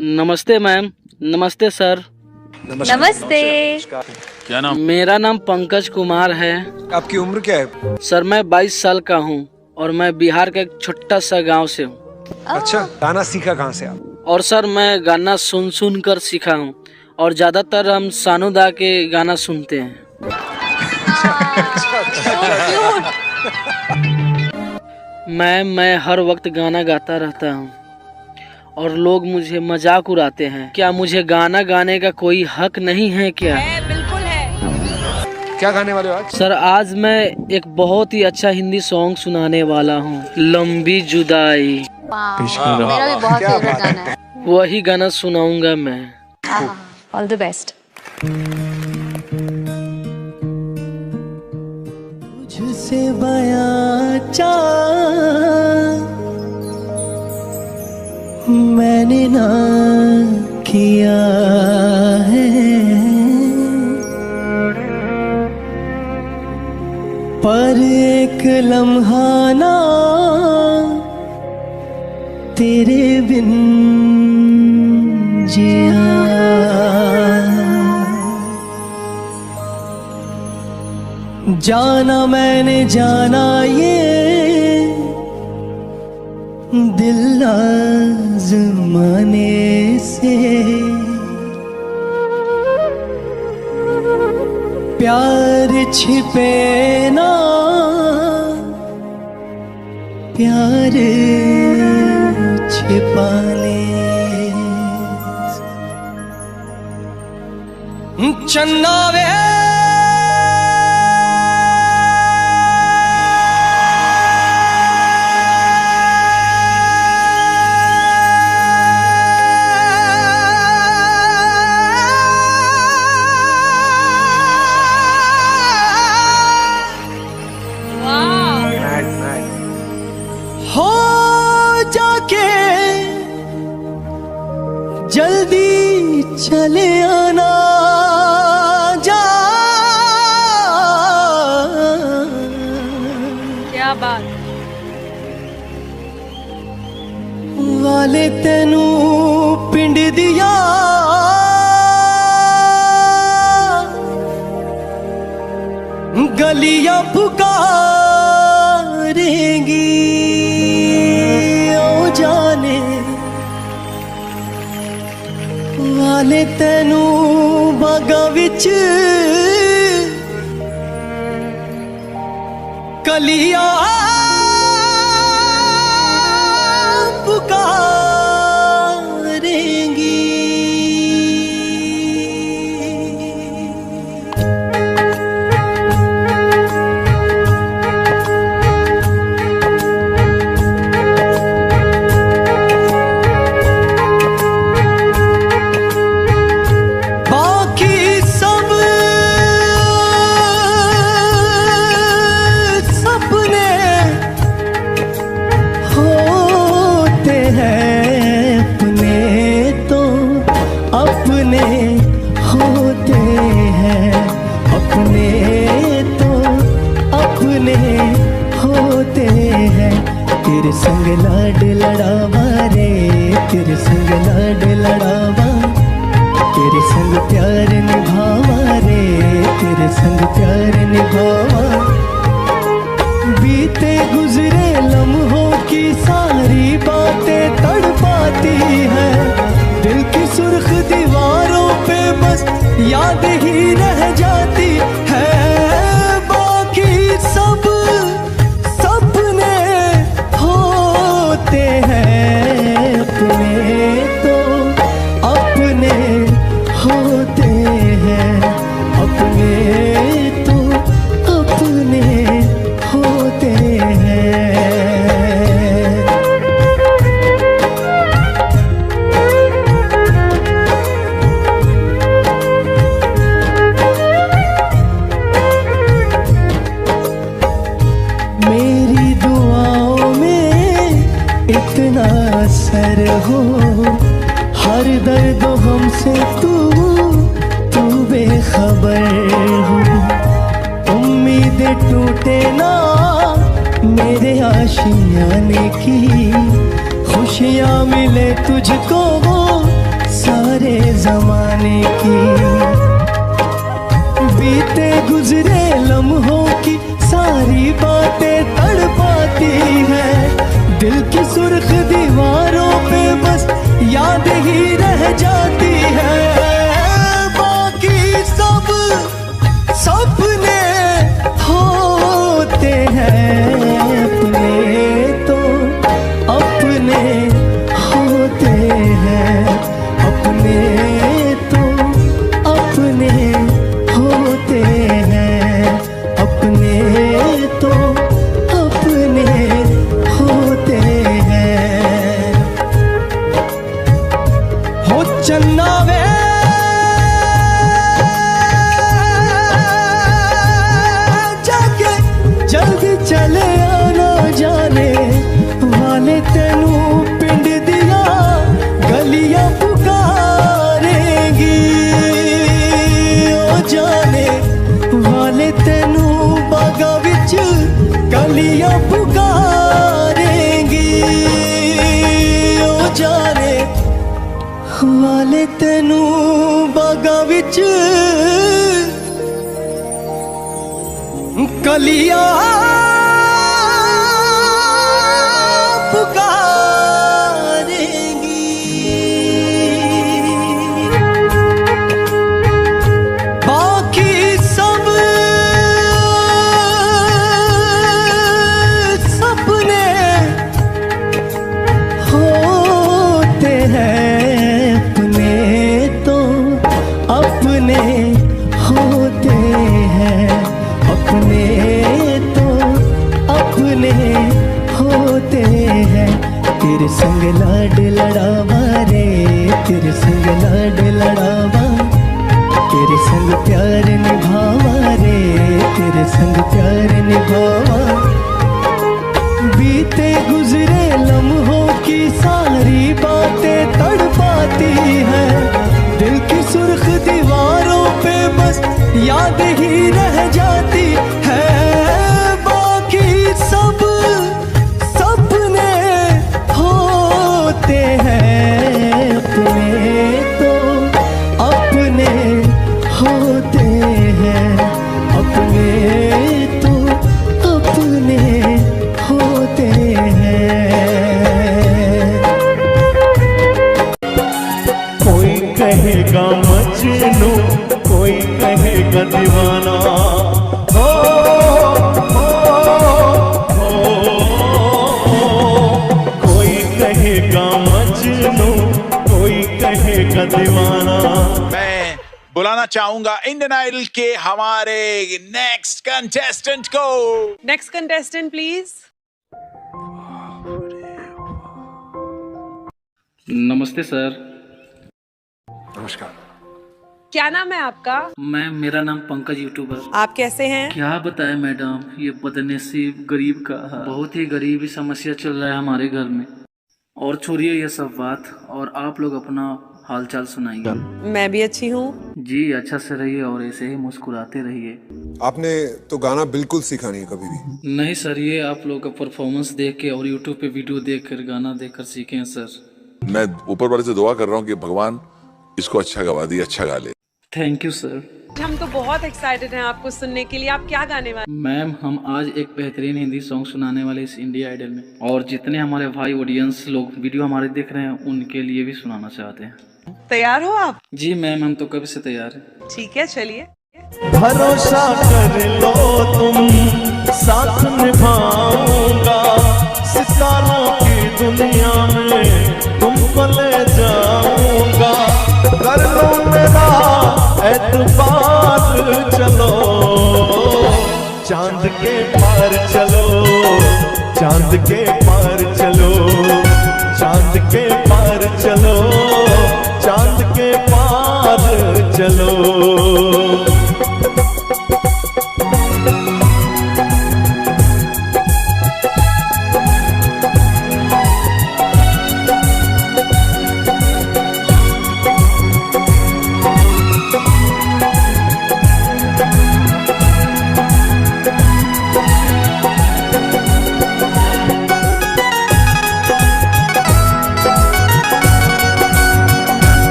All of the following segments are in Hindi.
नमस्ते मैम। नमस्ते सर। नमस्ते। क्या नाम? मेरा नाम पंकज कुमार है। आपकी उम्र क्या है? सर मैं 22 साल का हूँ और मैं बिहार का एक छोटा सा गांव से हूँ। अच्छा, गाना सीखा कहाँ से आप? और सर मैं गाना सुन कर सीखा हूँ और ज्यादातर हम सानू दा के गाना सुनते हैं। मैं हर वक्त गाना गाता रहता हूँ और लोग मुझे मजाक उड़ाते हैं। क्या मुझे गाना गाने का कोई हक नहीं है क्या? बिल्कुल है। क्या गाने वाले हो आज? सर आज मैं एक बहुत ही अच्छा हिंदी सॉन्ग सुनाने वाला हूँ, लंबी जुदाई। मेरा भी बहुत फेवरेट गाना है। वही गाना सुनाऊंगा मैं। All the best. तुझसे बयां चाह मैंने ना किया है, पर एक लम्हा ना तेरे बिन जिया। जाना मैंने जाना ये दिल आज़माने से, प्यार छिपे ना प्यार छिपाने। चन्ना वे हो जाके जल्दी चले आना, जा क्या बात। वाले तेनू पिंड दिया गलियां पुकारेंगी। ओ जाने वाले तेनू बागां विच कलियां पुकारेंगी। तेरे संग लाड लड़ावा रे, तेरे संग लाड लड़ावा, तेरे संग प्यार निभावा रे, तेरे संग प्यार निभावा। बीते गुजरे लम्हों की सारी बातें तड़पाती है, दिल की सुर्ख दीवारों पे बस याद ही रह जाती है। बाकी सब सपने होते हैं अपने, तो अपने होते हैं अपने, तो अपने होते हैं। मेरी दुआओं में इतना असर हो, हर दर्द हमसे तू बेखबर हो। उम्मीदें टूटे ना मेरे आशियाने की, खुशियाँ मिले तुझको जमाने की, बीते गुजरे लम्हों की सारी बातें तड़पाती है। दिल की सुर्ख दीवारों पे बस याद ही रह जाती है। बाकी सब सपने होते हैं, अपने तो अपने होते हैं, अपने तो अपने होते हैं, अपने तो अपने होते हैं। हो चन्ना वे जाके जल्दी चले आना, जाने वाले तेनू पिंड दिया गलियां पुकारेंगी। ओ जाने वाले तेनू बागा विच गलियां पुकारेंगी। ओ जाने वाले तेनू बागा विच गलियां बाकी सब सपने होते हैं, अपने तो अपने होते हैं, अपने तो अपने होते हैं। तेरे संग लाड लड़ावा रे, तेरे संग लाड लड़ावा, तेरे संग प्यार निभावा रे, तेरे संग प्यार निभावा। बीते गुजरे लम्हों की सारी बातें तड़पाती है। दिल की सुर्ख दीवारों पे बस याद ही रह जाती है। बाकी सब सपने होते हैं, अपने तो अपने होते हैं, अपने तो अपने होते हैं। कोई कहेगा मजनू, कोई कहेगा दीवाना, हो, कोई कहेगा मजनू, कोई कहेगा दीवाना। मैं बुलाना चाहूंगा इंडियन आइडल के हमारे नेक्स्ट कंटेस्टेंट को। Next contestant please. नमस्ते सर। नमस्कार। क्या नाम है आपका? मैम मेरा नाम पंकज यूट्यूबर। आप कैसे हैं? क्या बताएं मैडम, ये बदनसीब गरीब का बहुत ही गरीबी समस्या चल रहा है हमारे घर में। और छोड़िए ये सब बात, और आप लोग अपना हालचाल सुनाइए। मैं भी अच्छी हूँ जी, अच्छा से रहिए और ऐसे ही मुस्कुराते रहिए। आपने तो गाना बिल्कुल सीखा नहीं कभी भी। नहीं सर, ये आप लोग का परफॉर्मेंस देख के और यूट्यूब पे वीडियो देख कर गाना देख कर सीखे हैं सर। मैं ऊपर वाले से दुआ कर रहा हूँ कि भगवान इसको अच्छा गवा दे, अच्छा गा ले। Thank you sir. हम तो बहुत एक्साइटेड हैं आपको सुनने के लिए। आप क्या गाने वाले? मैम हम आज एक बेहतरीन हिंदी सॉन्ग सुनाने वाले इस इंडिया आइडल में, और जितने हमारे भाई ऑडियंस लोग वीडियो हमारे देख रहे हैं उनके लिए भी सुनाना चाहते हैं। तैयार हो आप? जी मैम, हम तो कब से तैयार हैं। ठीक है, चलिए। भरोसा कर लो तुम, साथ निभाऊंगा, सितारों की दुनिया में तुमको ले जाऊंगा। कर लो मेरा एतबार, चलो चांद के पार चलो, चांद के पार चलो, चांद के पार चलो, चांद के पार चलो।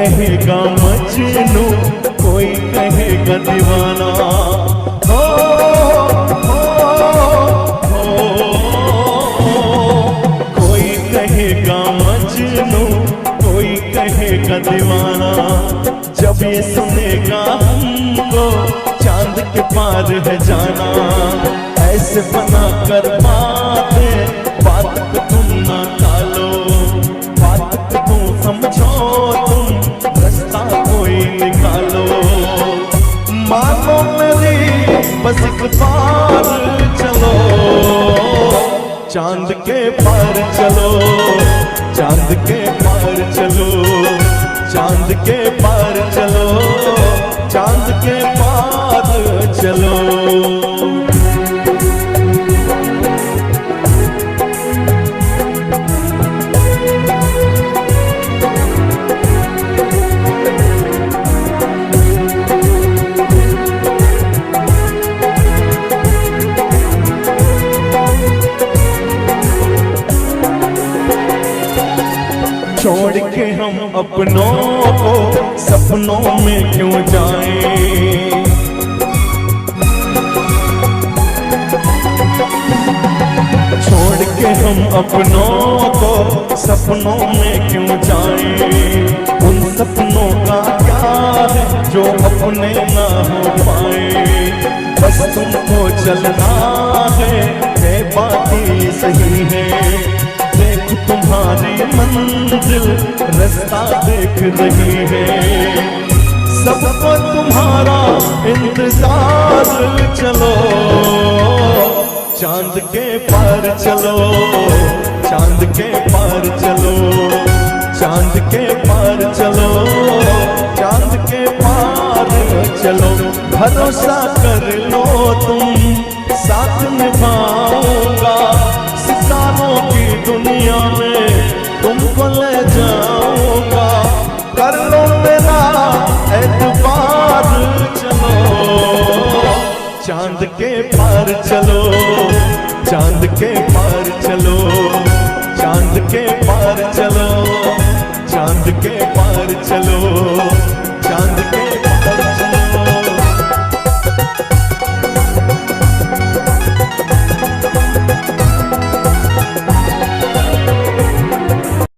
कहेगा मजनू, कोई कहेगा दीवाना। हो, कोई कहेगा मजनू, कोई कहेगा दीवाना। जब ये सुनेगा हमको चांद के पार है जाना। ऐसे बना कर बात को तुम ना टालो, बात को तुम समझो, तुम रास्ता कोई निकालो। मानो मेरी बस एक बार चलो, चांद के पार चलो, चांद के पार चलो, चांद के पार चलो, चांद के पार चलो। छोड़ के हम अपनों को सपनों में क्यों जाएं। छोड़ के हम अपनों को सपनों में क्यों जाएं। उन सपनों का क्या है जो अपने ना हो पाए। बस तुमको चलना है बात ही सही है। देख तुम्हारी मंजिल रास्ता देख रही है। सबको तुम्हारा इंतजार, चलो चांद के पार चलो, चांद के पार चलो, चांद के पार चलो, चांद के पार चलो। भरोसा कर लो तुम, साथ निभाऊंगा। सितारों की दुनिया में तुमको ले जाऊंगा। कर लो मेरा एतबार, चलो चांद के पार चलो, चांद के पार चलो, चांद के पार चलो, चांद के पार चलो, चांद के